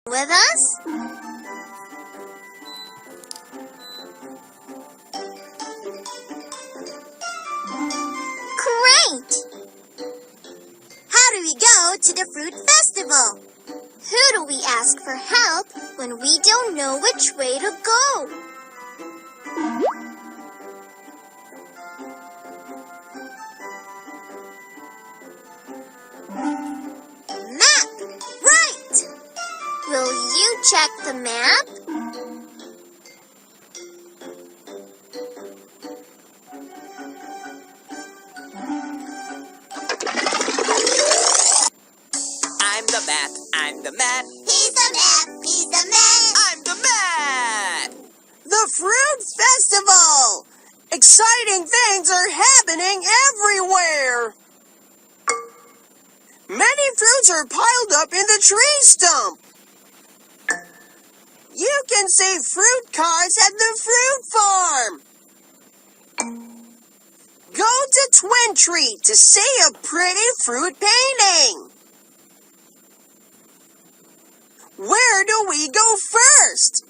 with us? Great! How do we go to the fruit festival? Who do we ask for help when we don't know which way to go? Map! Right! Will you check the map? I'm the map. He's the map! He's the map! I'm the map! The Fruit Festival! Exciting things are happening everywhere! Many fruits are piled up in the tree stump. You can see fruit cars at the fruit farm. Go to Twin Tree to see a pretty fruit painting. Where do we go first?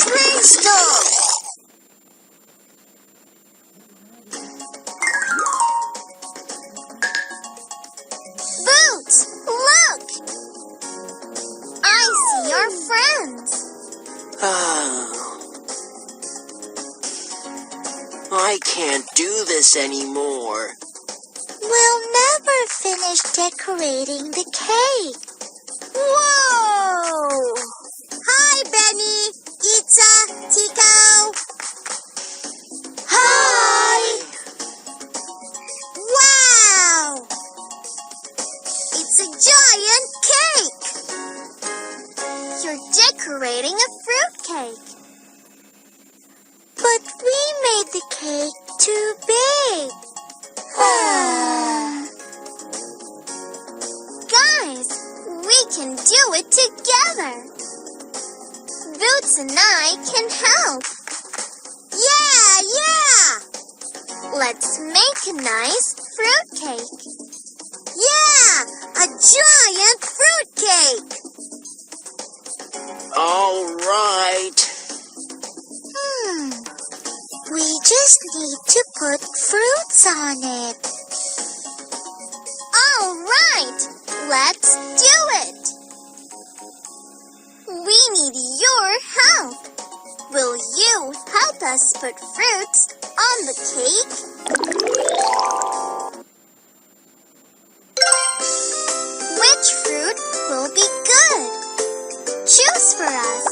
Tree stump! Boots, look! I see our friends. I can't do this anymore. We'll never finish decorating the cake. Whoa! Hi, Benny, Itza, Tico. Hi! Wow! It's a giant cake! You're decorating a fruit cake. But we made the cake too big. Guys, we can do it together. Boots and I can help. Yeah! Let's make a nice fruit cake. Yeah! A giant fruit cake! All right. We just need to put fruits on it. All right! Let's do it! We need your help. Will you help us put fruits on the cake? Which fruit will be good? Choose for us.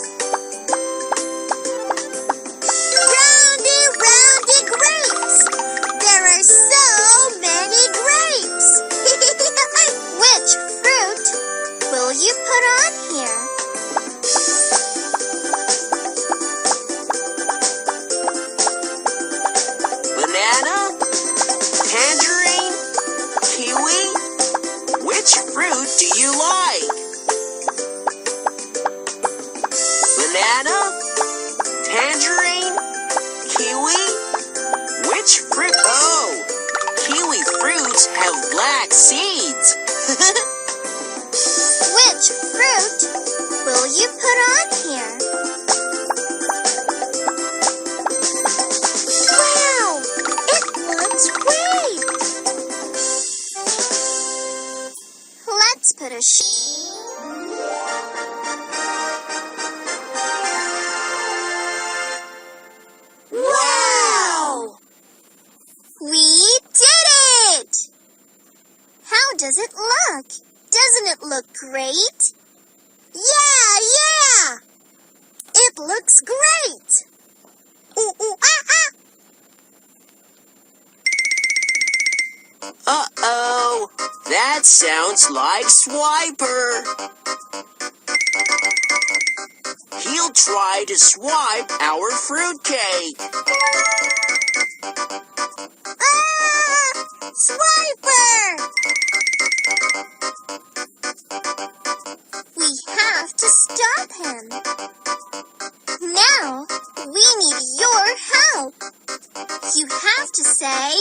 Roundy, roundy grapes! There are so many grapes! Which fruit will you put on here? Banana? Tangerine? Kiwi? Which fruit do you like? Banana? Tangerine? Kiwi? Which fruit? Oh! Kiwi fruits have black seeds. Which fruit will you put on here? Wow! It looks great! Let's put a Wow! We did it! How does it look? Doesn't it look great? Yeah! It looks great! Ooh, ooh, ah, ah! Uh-oh! That sounds like Swiper. He'll try to swipe our fruitcake. Ah! Swiper! We have to stop him. Now, we need your help. You have to say...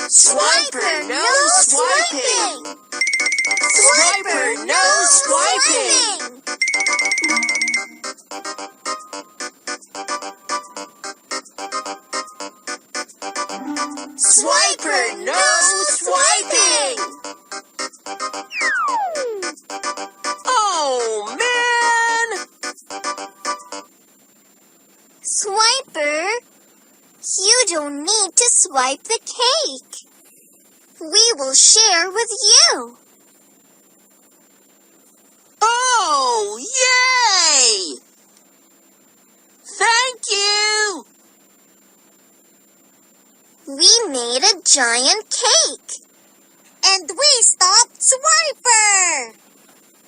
Swiper, no swiping! describe the cake. We will share with you. Oh, yay! Thank you! We made a giant cake. And we stopped Swiper.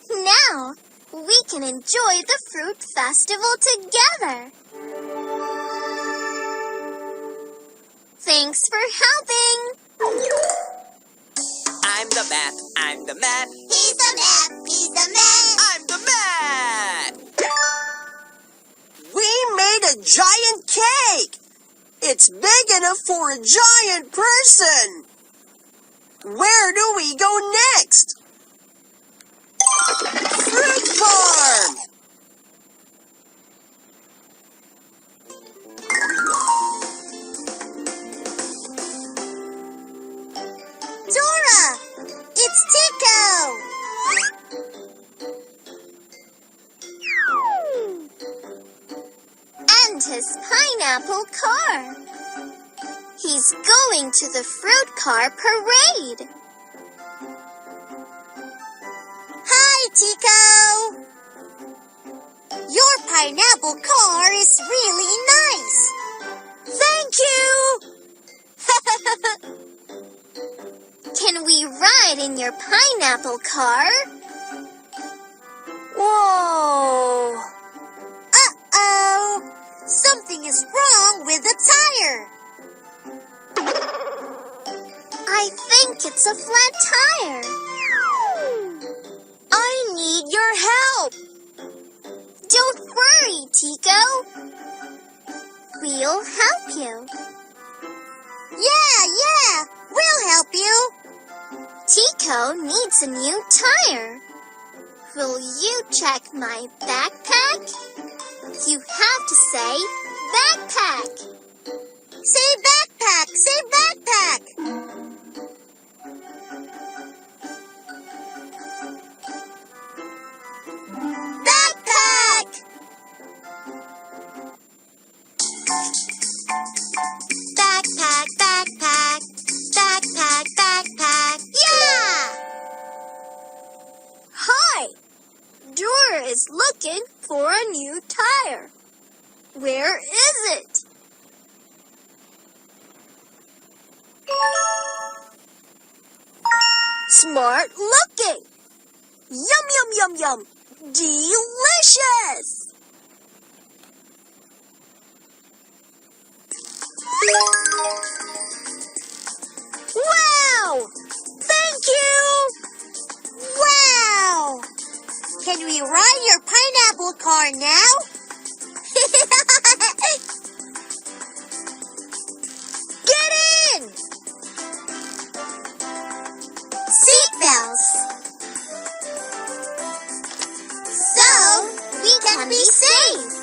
Now, we can enjoy the fruit festival together. Thanks for helping. I'm the mat, I'm the mat, He's the man, he's the man. I'm the mat! We made a giant cake! It's big enough for a giant person! Where do we go next? Fruit farm! Dora, it's Tico. And his pineapple car. He's going to the fruit car parade. Hi, Tico. Your pineapple car is really nice. Thank you. Can we ride in your pineapple car? Whoa. Uh-oh. Something is wrong with the tire. I think it's a flat tire. I need your help. Don't worry, Tico. We'll help you. Yeah, we'll help you. Tico needs a new tire. Will you check my backpack? You have to say backpack. Say backpack, say backpack. Backpack! Backpack, backpack, backpack, backpack. Yeah! Hi! Dora is looking for a new tire. Where is it? Smart looking. Yum, yum, yum, yum. Delicious. Wow! Thank you! Wow! Can we ride your pineapple car now? Get in! Seatbelts. So we can be safe.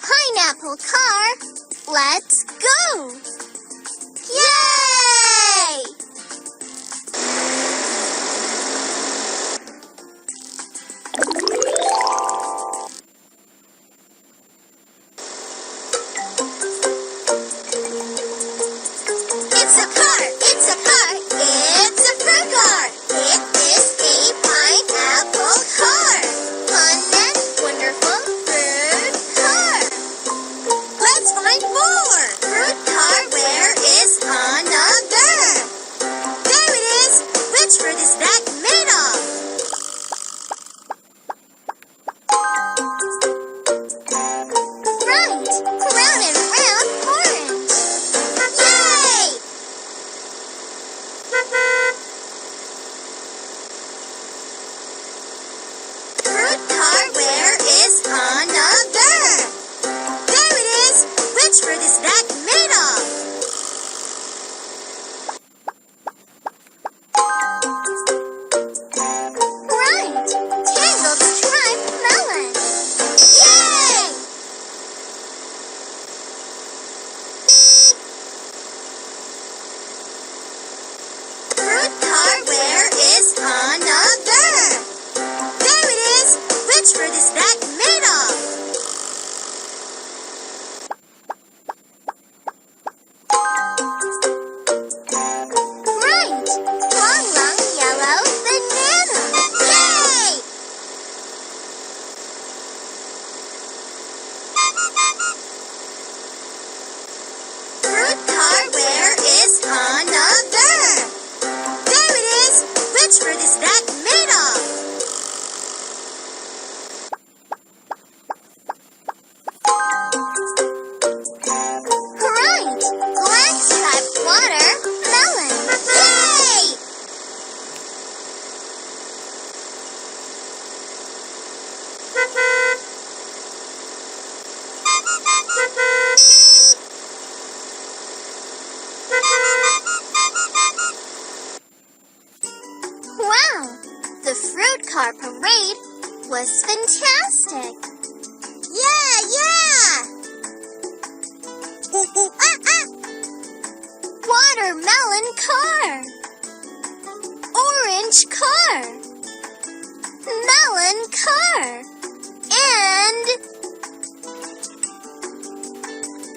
Pineapple car, let's go! Yay! It's a car, it's a car, it's a fruit car. It is a pineapple car. Fun and wonderful fruit car. Let's find more. Fruit car The fruit car parade was fantastic. Yeah! Ooh, ooh, ah, ah. Watermelon car. Orange car. Melon car. And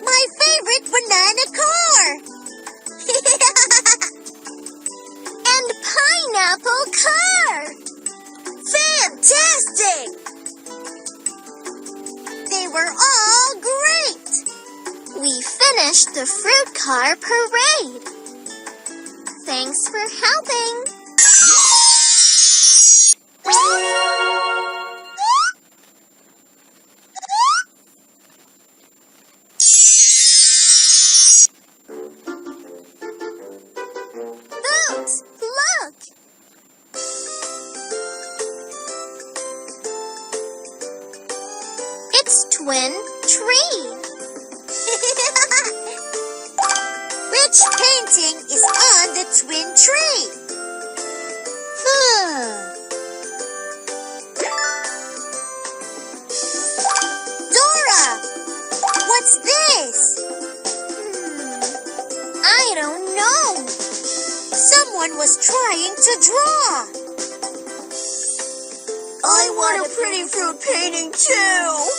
my favorite banana car. And pineapple car. Fantastic! They were all great. We finished the fruit car parade. Thanks for helping. Boots, look! It's Twin Tree. Which painting is on the twin tree? Dora! What's this? I don't know. Someone was trying to draw. I want a pretty fruit painting too.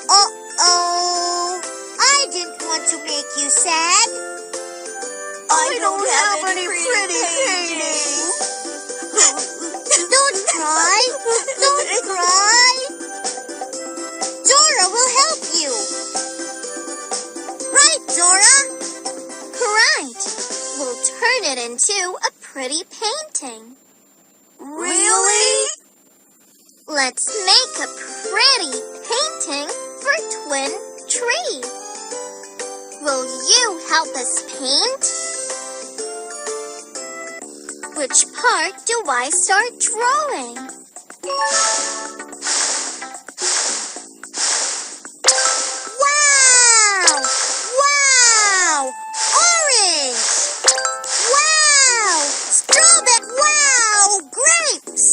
Uh-oh. I didn't want to make you sad. I don't have any pretty paintings. Don't cry. Don't cry. Dora will help you. Right, Dora? Right. We'll turn it into a pretty painting. Really? Let's make a pretty painting for Twin Tree. Will you help us paint? Which part do I start drawing? Wow! Wow! Orange! Wow! Strawberry! Wow! Grapes!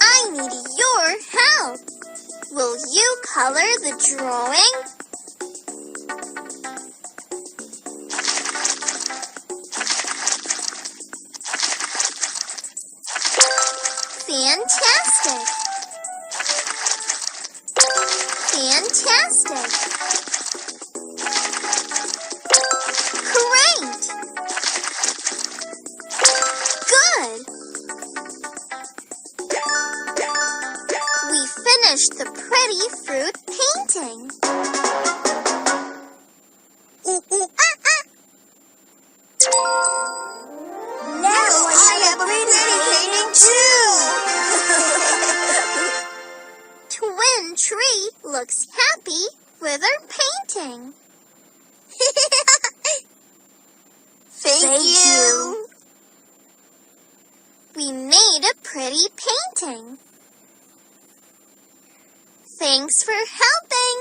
I need your help. Will you color the drawing? Fantastic! Fantastic! Great! Good! We finished the pretty fruit painting. Ooh, ooh, ah, ah. Now I have a pretty painting too. Twin Tree looks happy with her painting. Thank you. We made a pretty painting. Thanks for helping.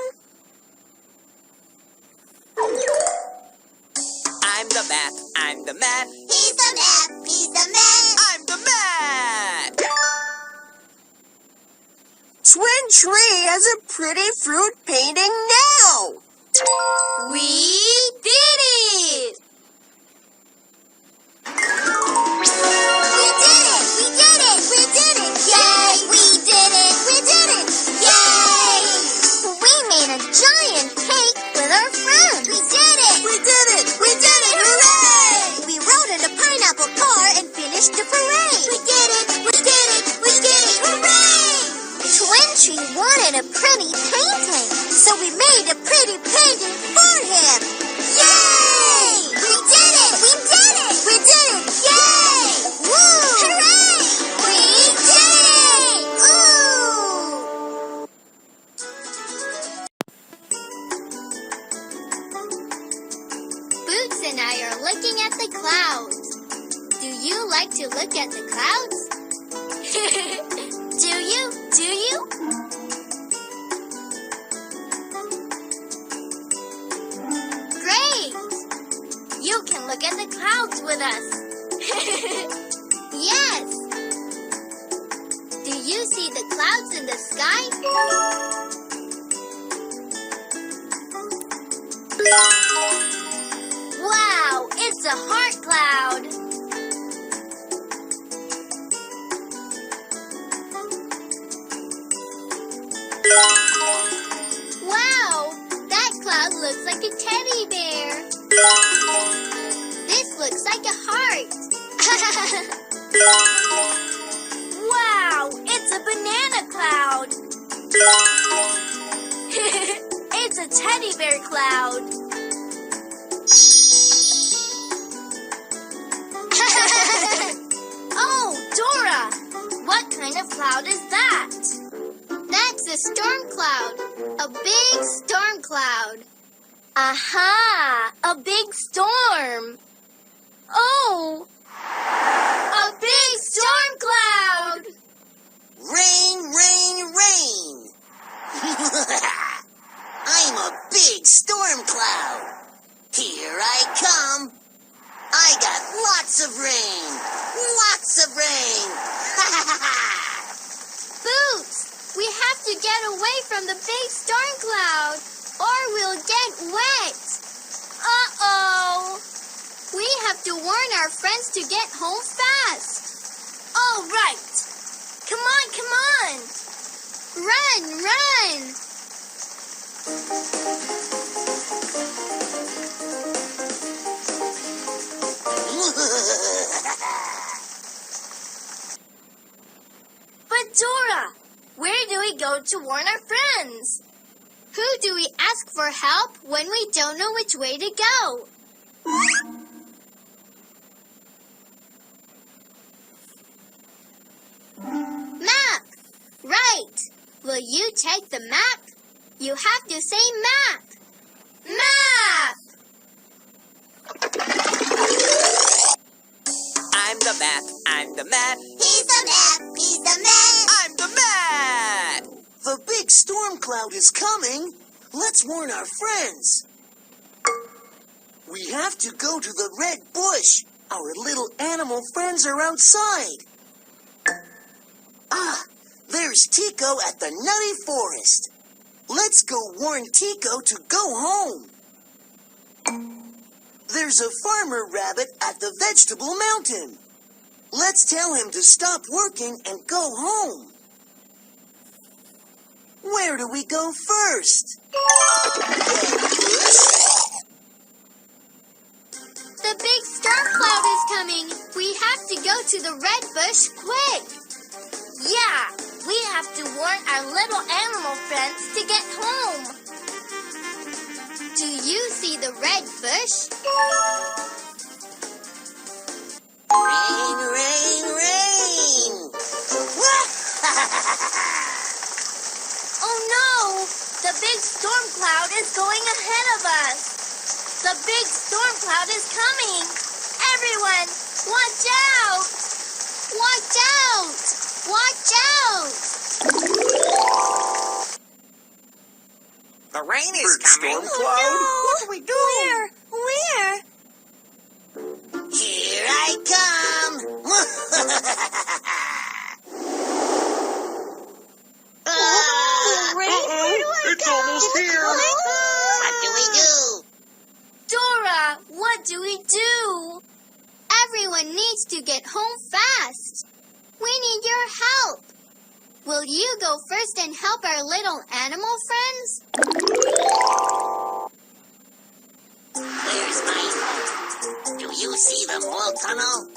I'm the Matt. I'm the Matt. He's the man. He's the man. I'm the Matt. Twin Tree has a pretty fruit painting now. We did it! We did it! We did it! We did it! Yay! We did it! We did it! Yay! We made a giant cake with our friends. We did it! We did it! We did it! Hooray! We rode in a pineapple car and finished the parade. We did it! We did it! We did it! Hooray! Twin Tree wanted a pretty painting, so we made a pretty painting for him. Yay! We did it! We did it! We did it! Yay! Woo! Hooray! We did it! Ooh! Boots and I are looking at the clouds. Do you like to look at the clouds? Do you? Do you? Great! You can look at the clouds. with us. Yes. Do you see the clouds in the sky? Wow, it's a heart cloud. Wow, that cloud looks like a teddy bear. This looks like a heart. Wow, it's a banana cloud. It's a teddy bear cloud. Oh, Dora, what kind of cloud is that? That's a storm cloud, a big storm cloud. Aha, a big storm. Oh, a big storm cloud. Rain, rain, rain. I'm a big storm cloud. Here I come. I got lots of rain. Lots of rain. Boots, we have to get away from the big storm cloud, or we'll get wet. Uh-oh. We have to warn our friends to get home fast. All right. Come on, come on. Run, run. But Dora, where do we go to warn our friends? Who do we ask for help when we don't know which way to go? Map! Right! Will you take the map? You have to say map! Map! I'm the map. I'm the map. He's the map! He's the map! I'm the map. The big storm cloud is coming. Let's warn our friends. We have to go to the red bush. Our little animal friends are outside. Ah, there's Tico at the nutty forest. Let's go warn Tico to go home. There's a farmer rabbit at the vegetable mountain. Let's tell him to stop working and go home. Where do we go first? The big storm cloud is coming. We have to go to the red bush quick. Yeah, we have to warn our little animal friends to get home. Do you see the red bush? Rain, rain, rain! Oh no! The big storm cloud is going ahead of us. The big storm cloud is coming. Everyone, watch out! Watch out! Watch out! The rain is Big coming. storm cloud? What do we do? Where? Here I come! It's almost here. What do we do? Dora, what do we do? Everyone needs to get home fast. We need your help. Will you go first and help our little animal friends? Where's my home? Do you see the mole tunnel?